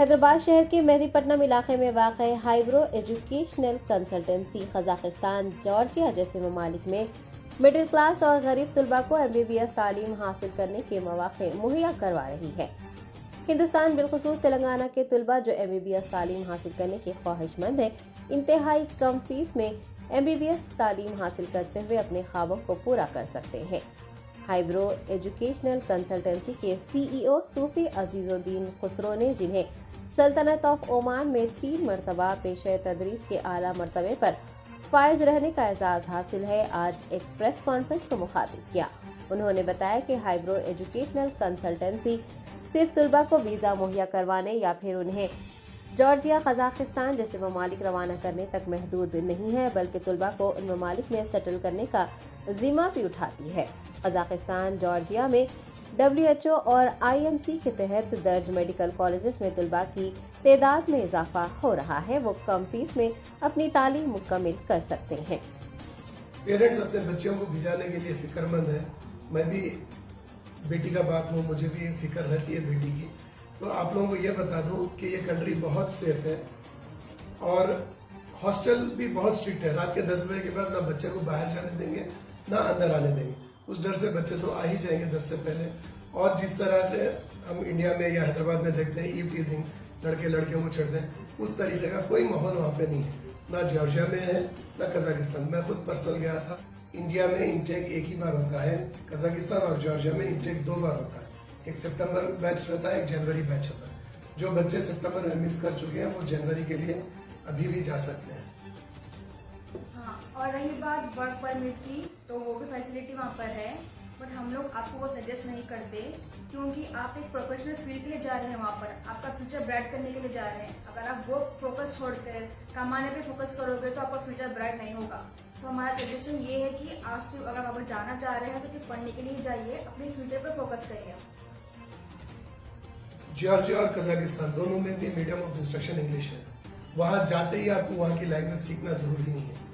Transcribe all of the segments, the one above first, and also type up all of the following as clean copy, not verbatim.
हैदराबाद शहर के मेहदीपट्टनम इलाके में वाक़ eyebrow educational consultancy Kazakhstan, Georgia जैसे ममालिक में मिडिल क्लास और गरीब तलबा को MBBS तालीम हासिल करने के मौक़े मुहैया करवा रही है। हिंदुस्तान बिलखुसूस तेलंगाना के तलबा जो MBBS तालीम हासिल करने के ख्वाहिशमंद हैं, इंतहाई कम फीस में MBBS तालीम हासिल करते हुए अपने ख्वाबों को पूरा कर सकते हैं। हाइब्रो एजुकेशनल कंसल्टेंसी के CEO सूफी अजीजुद्दीन खुसरो ने, जिन्हें सल्तनत ऑफ ओमान में 3 मरतबा पेशे तदरीस के आला मरतबे पर फायज रहने का एजाज हासिल है, आज एक प्रेस कॉन्फ्रेंस को मुखातिब किया। उन्होंने बताया कि हाइब्रो एजुकेशनल कंसल्टेंसी सिर्फ तलबा को वीज़ा मुहैया करवाने या फिर उन्हें जॉर्जिया, कजाकिस्तान जैसे ममालिक रवाना करने तक महदूद नहीं है, बल्कि तलबा को उन ममालिक में सेटल करने का जिम्मा भी उठाती है। कजाकिस्तान, जॉर्जिया में WHO और IMC के तहत दर्ज मेडिकल कॉलेजेस में तलबा की तादाद में इजाफा हो रहा है, वो कम फीस में अपनी तालीम मुकम्मल कर सकते हैं। पेरेंट्स अपने बच्चों को भिजाने के लिए फिक्रमंद है। मैं भी बेटी का बाप हूँ, मुझे भी फिक्र रहती है बेटी की। तो आप लोगों को ये बता दूं कि ये कंट्री बहुत सेफ है और हॉस्टल भी बहुत स्ट्रिक्ट है। रात के 10 बजे के बाद ना बच्चे को बाहर जाने देंगे ना अंदर आने देंगे। उस डर से बच्चे तो आ ही जाएंगे 10 से पहले। और जिस तरह से हम इंडिया में या हैदराबाद में देखते हैं ईव टीजिंग, लड़के लड़कियों को छेड़ते हैं, उस तरीके का कोई माहौल वहाँ पे नहीं है। ना जॉर्जिया में है ना कजाकिस्तान। मैं खुद पर्सनल गया था। इंडिया में इंटेक एक ही बार होता है, कजाकिस्तान और जॉर्जिया में इंटेक 2 बार होता है। एक सितंबर बैच रहता है, एक जनवरी बैच होता है। जो बच्चे सितंबर में मिस कर चुके हैं वो जनवरी के लिए अभी भी जा सकते हैं। हाँ, और रही बात वर्क परमिट की, तो वो भी फैसिलिटी वहाँ पर है, बट हम लोग आपको वो सजेस्ट नहीं करते, क्योंकि आप एक प्रोफेशनल फील्ड के लिए जा रहे हैं। वहाँ पर आपका फ्यूचर ब्राइट करने के लिए जा रहे हैं। अगर आप वो फोकस छोड़कर कमाने पे फोकस करोगे तो आपका फ्यूचर ब्राइट नहीं होगा। तो हमारा सजेशन ये है कि आप सिर्फ अगर वहाँ पर जाना चाह रहे हैं तो सिर्फ पढ़ने के लिए जाइए, अपने फ्यूचर पर फोकस करिए। जॉर्जिया और कजाकिस्तान दोनों में भी मीडियम ऑफ इंस्ट्रक्शन इंग्लिश है। वहां जाते ही आपको वहां की लैंग्वेज सीखना जरूरी नहीं है।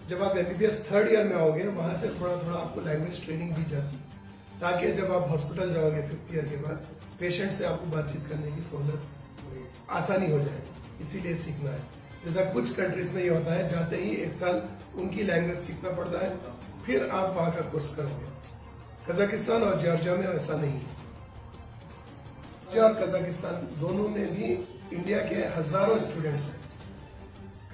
जब आप MBBS 3rd ईयर में आओगे वहां से थोड़ा थोड़ा आपको लैंग्वेज ट्रेनिंग दी जाती है, ताकि जब आप हॉस्पिटल जाओगे 5th ईयर के बाद पेशेंट से आपको बातचीत करने की सहूलत आसानी हो जाए। इसीलिए सीखना है। जैसा कुछ कंट्रीज में ये होता है, जाते ही 1 साल उनकी लैंग्वेज सीखना पड़ता है, फिर आप वहां का कोर्स करोगे। कजाकिस्तान और जॉर्जिया में ऐसा नहीं है। जॉर्जिया और कजाकिस्तान दोनों में भी इंडिया के हजारों स्टूडेंट्स हैं।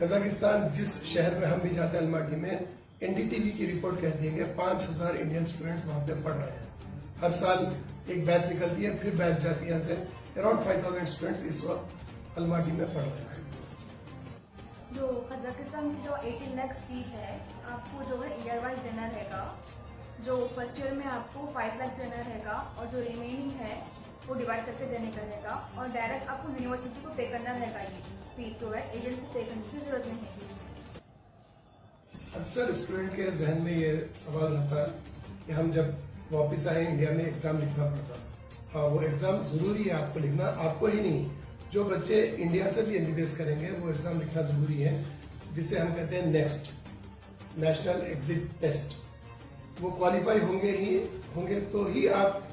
कजाकिस्तान जिस शहर में हम भी जाते हैं, अलमाटी में, NDTV की रिपोर्ट कहती है कि 5000 इंडियन स्टूडेंट्स वहां पे पढ़ रहे हैं। हर साल एक बैच निकलती है, फिर बैच जाती है। यहाँ से अराउंड 5000 स्टूडेंट्स इस वक्त अलमाटी में पढ़ रहे हैं। जो कजाकिस्तान की जो 18 लाख फीस है, आपको जो है ईयर वाइज देना रहेगा। जो फर्स्ट ईयर में आपको 5 लाख देना रहेगा और जो रिमेनिंग है वो डिवाइड करके देने का रहेगा, और डायरेक्ट आपको यूनिवर्सिटी को पे करना रहेगा। ये फीस जो है एजेंट को पे करने की जरूरत नहीं है फीस में। अक्सर स्टूडेंट के जहन में ये सवाल रहता है कि हम जब वापस आए इंडिया में एग्जाम लिखना पड़ता। हाँ, वो एग्जाम जरूरी है आपको लिखना, आपको ही नहीं, जो बच्चे इंडिया से भी MBBS करेंगे वो एग्जाम लिखना जरूरी है, जिसे हम कहते हैं नेक्स्ट नेशनल एग्जिट टेस्ट। वो क्वालिफाई होंगे तो ही आप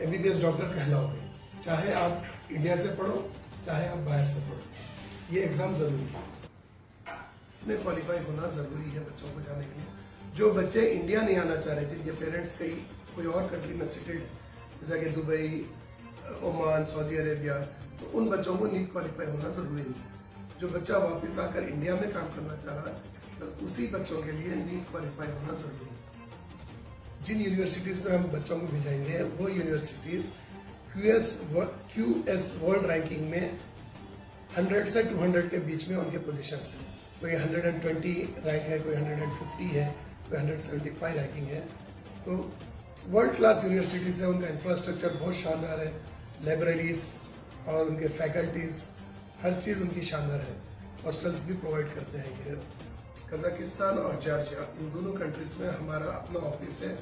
MBBS डॉक्टर कहलाओगे, चाहे आप इंडिया से पढ़ो चाहे आप बाहर से पढ़ो। ये एग्जाम जरूरी है, में क्वालिफाई होना जरूरी है बच्चों को जाने के लिए। जो बच्चे इंडिया नहीं आना चाह रहे, जिनके पेरेंट्स कोई और कंट्री में सेटल्ड है, जैसा कि दुबई, ओमान, सऊदी अरेबिया, तो उन बच्चों को नीट क्वालिफाई होना जरूरी नहीं है। जो बच्चा वापस आकर इंडिया में काम करना चाह रहा है, बस उसी बच्चों के लिए नीट क्वालिफाई होना जरूरी है। जिन यूनिवर्सिटीज में हम बच्चों को भेजेंगे वो यूनिवर्सिटीज QS वर्ल्ड रैंकिंग में 100 से 200 के बीच में उनके पोजीशन है। कोई 120 रैंक है, कोई 150 है, कोई 175 रैंकिंग है। तो वर्ल्ड क्लास यूनिवर्सिटीज है, उनका इंफ्रास्ट्रक्चर बहुत शानदार है, लाइब्रेरीज और उनके फैकल्टीज, हर चीज़ उनकी शानदार है। हॉस्टल्स भी प्रोवाइड करते हैं ये। कजाकिस्तान और जॉर्जिया, इन दोनों कंट्रीज में हमारा अपना ऑफिस है,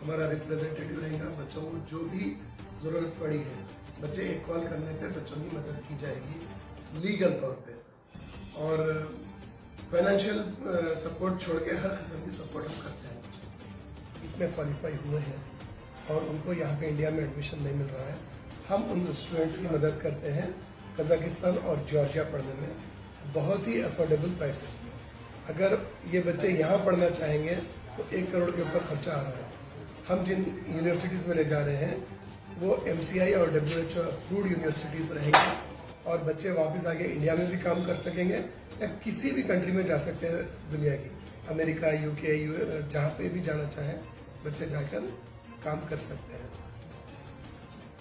हमारा रिप्रेजेंटेटिव रहेगा। बच्चों को जो भी जरूरत पड़ी है, बच्चे एक कॉल करने पे बच्चों की मदद की जाएगी लीगल तौर पे, और फाइनेंशियल सपोर्ट छोड़ के हर किस्म की सपोर्ट हम करते हैं। इतने क्वालिफाई हुए हैं और उनको यहाँ पे इंडिया में एडमिशन नहीं मिल रहा है, हम उन स्टूडेंट्स की मदद करते हैं। कजाकिस्तान और जॉर्जिया पढ़ने में बहुत ही अफोर्डेबल प्राइसेस में। अगर ये बच्चे यहाँ पढ़ना चाहेंगे तो 1 करोड़ के ऊपर खर्चा आ रहा है। हम जिन यूनिवर्सिटीज़ में ले जा रहे हैं वो MCI और WHO अप्रूव्ड यूनिवर्सिटीज़ रहेंगे और बच्चे वापस आके इंडिया में भी काम कर सकेंगे या किसी भी कंट्री में जा सकते हैं दुनिया की, अमेरिका, UK, जहाँ पे भी जाना चाहें बच्चे जाकर काम कर सकते हैं।